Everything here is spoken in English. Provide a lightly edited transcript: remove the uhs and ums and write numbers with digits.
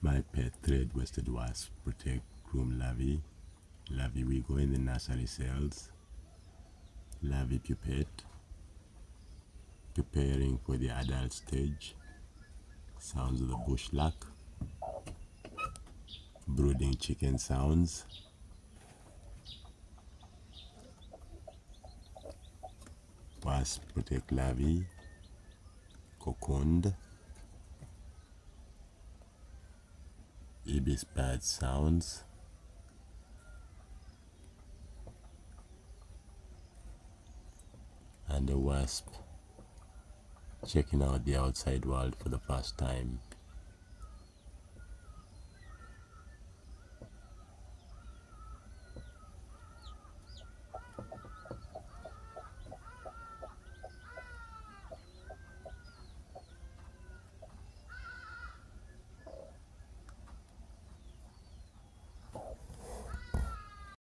My pet thread-waisted wasp protect room larvae. Larvae will go in the nursery cells. Larvae pupate, preparing for the adult stage. Sounds of the bush lark. Brooding chicken sounds. Wasp protect larvae. Cocooned. Ibis bird sounds. And the wasp checking out the outside world for the first time.